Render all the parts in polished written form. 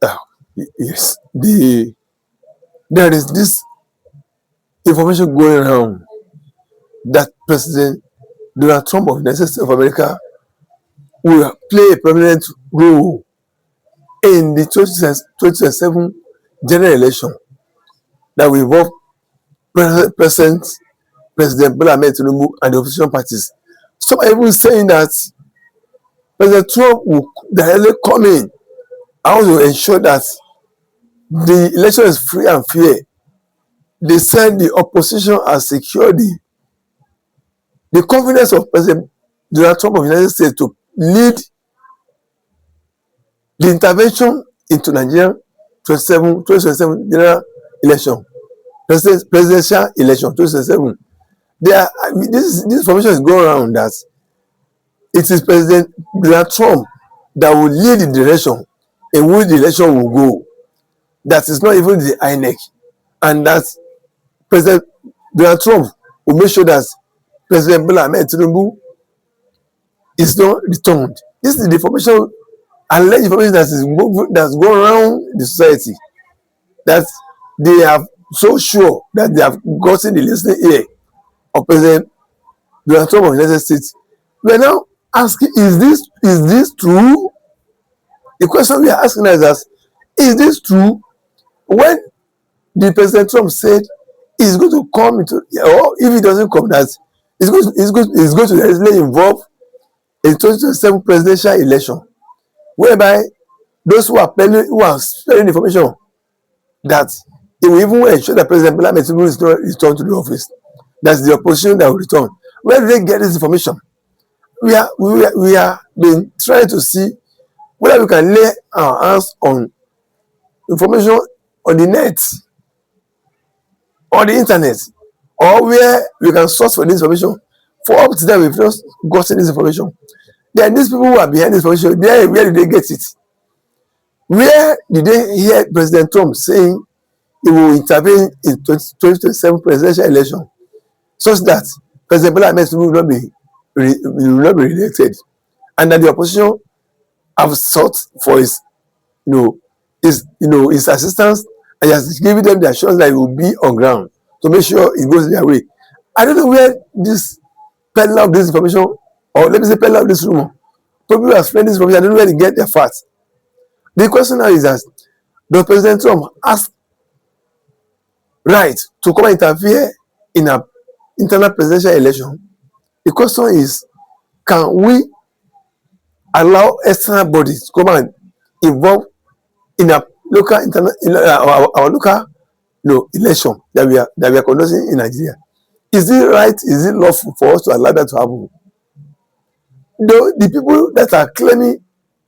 uh, yes, there is this information going around that President Donald Trump of the United States of America will play a prominent role in the 2027 general election that will involve President Bola Ahmed Tinubu and the opposition parties. Some are even saying that President Trump will directly come in and also ensure that the election is free and fair. They said the opposition has secured the confidence of President Donald Trump of the United States to lead the intervention into Nigerian 2027 general election, presidential election 2027. This information is going around that it is President Donald Trump that will lead the direction in which the election will go. That is not even the INEC, and that President Donald Trump will make sure that President Bola Ahmed Tinubu is not returned. This is the information, alleged information that's going around the society, that they are so sure that they have gotten the listening ear of President Donald Trump of the United States. We are now asking, is this true? The question we are asking is this true? When the President Trump said he's going to come into, or if he doesn't come, that he's going to directly involve a 2027 presidential election, whereby those who are spreading information that it will even ensure that President Bola Ahmed Tinubu is not returned to the office. That's the opposition that will return. Where do they get this information? We are been trying to see whether we can lay our hands on information on the net or the internet, or where we can source for this information. For up to that, we've not gotten this information. There are these people who are behind this information. Where did they get it? Where did they hear President Trump saying he will intervene in 2027 presidential election, such that President Bola Ahmed Tinubu will not be re-elected, and that the opposition have sought for his assistance, and he has given them the assurance that he will be on ground to make sure it goes their way. I don't know where this peddler of this information, or let me say peddler of this rumor, people who are spreading this information, I don't know where they get their facts. The question now is that, does President Trump ask right to come and interfere in an internal presidential election? The question is, can we allow external bodies to come and involve in a local our local election that we are conducting in Nigeria? Is it right? Is it lawful for us to allow that to happen? Though the people that are claiming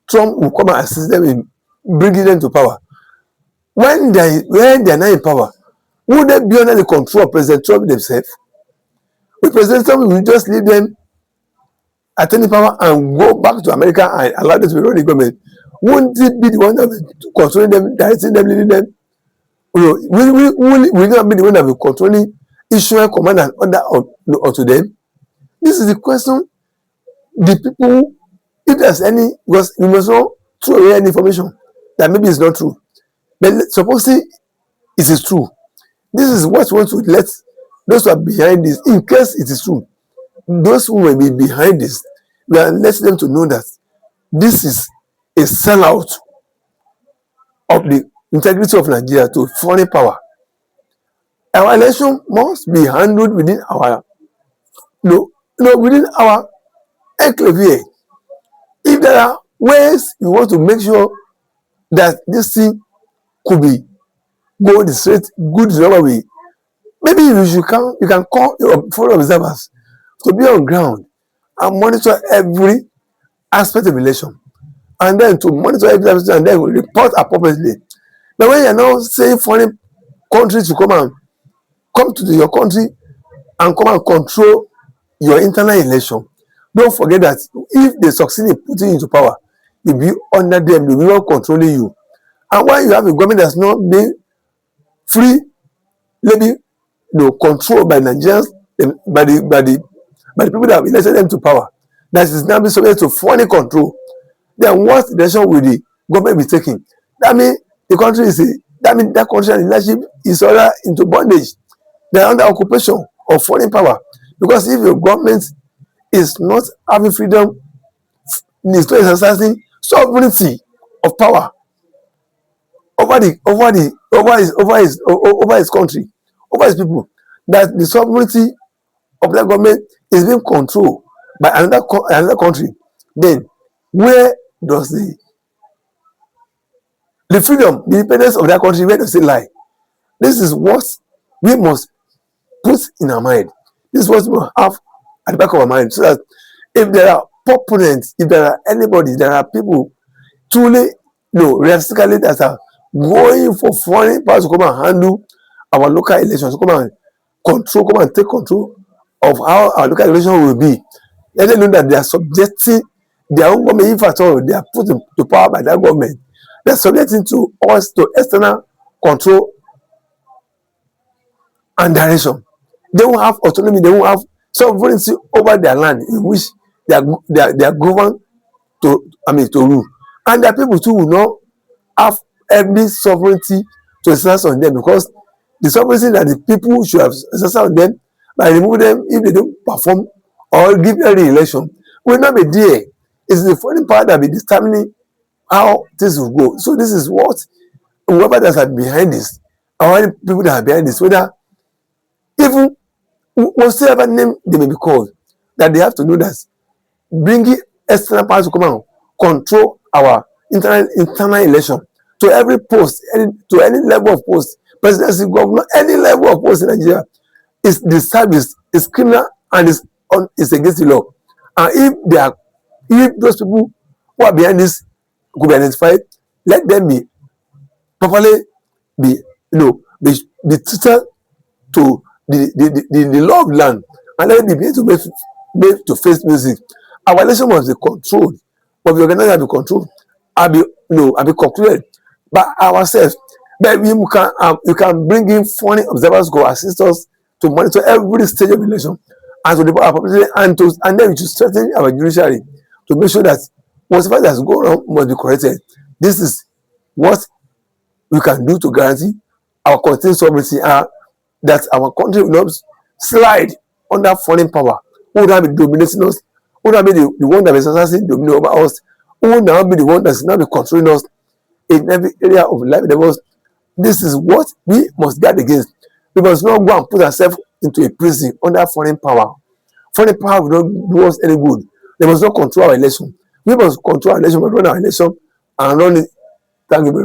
Trump will come and assist them in bringing them to power, when they are not in power, would they be under the control of President Trump themselves? With President Trump, we just leave them attaining power and go back to America and allow them to run the government. Wouldn't it be the one that will controlling them, directing them, leading them? Will not be the one that will controlling, issuing command and order onto them? This is the question. The people, if there's any, because we must not throw away any information that maybe it's not true, but supposing it is true. This is what we want to let those who are behind this, in case it is true, those who may be behind this, we are letting them to know that this is a sellout of the integrity of Nigeria to foreign power. Our election must be handled within our within our enclave here. If there are ways we want to make sure that this thing could be go the straight good the way, maybe you can call your foreign observers to be on ground and monitor every aspect of election, and then to monitor every aspect and then report appropriately. But when you are now saying foreign countries to come to your country and come and control your internal election, don't forget that if they succeed in putting you into power, you'll be under them, they will not controlling you. And when you have a government that's not being free, maybe controlled by Nigerians, by the people that have elected them to power, that is now subject to foreign control, then what direction will the government be taking? That means The country is a, that means that country and leadership is rather into bondage. They are under occupation of foreign power. Because if your government is not having freedom, is not exercising sovereignty of power over his country, over his people, that the sovereignty of that government is being controlled by another country, then where does the freedom, the independence of that country, where does it lie? This is what we must put in our mind. This is what we must have at the back of our mind, so that if there are proponents, if there are anybody, there are people truly, realistically, that are going for foreign powers to come and handle our local elections, to come and come and take control of how our local election will be. Let them know that they are subjecting their own government, if at all they are put to power by that government. They are subjecting to us to external control and direction. They won't have autonomy, they won't have sovereignty over their land in which they are governed to rule. And their people too will not have every sovereignty to exercise on them, because the sovereignty that the people should have exercised on them by removing them if they don't perform or give early election will not be there. It's the foreign power that will be determining how things will go. So this is what whoever that are behind this, or any people that are behind this, whether even whatsoever name they may be called, that they have to know that bringing external powers to come and control our internal election to every post, to any level of post, presidency, governor, any level of post in Nigeria, is the service, is criminal, and is against the law. And if those people who are behind this could be identified, let them be properly be be treated to the law of land, and let them be able to make to face music. Our election must be controlled, must be organized and be controlled, and be concluded by ourselves. But you can bring in foreign observers who assist us to monitor every stage of election, and to the power publicity, and then we should strengthen our judiciary to make sure that whatever that's going on must be corrected. This is what we can do to guarantee our continued sovereignty, and that our country will not slide under foreign power who would not be dominating us, who would not be the one that is exercising dominion over us, who would not be the one that is not be controlling us in every area of life. This is what we must guard against. We must not go and put ourselves into a prison under foreign power. Foreign power will not do us any good. They must not control our election. We must control our election, but run our election and run it. Thank you very much.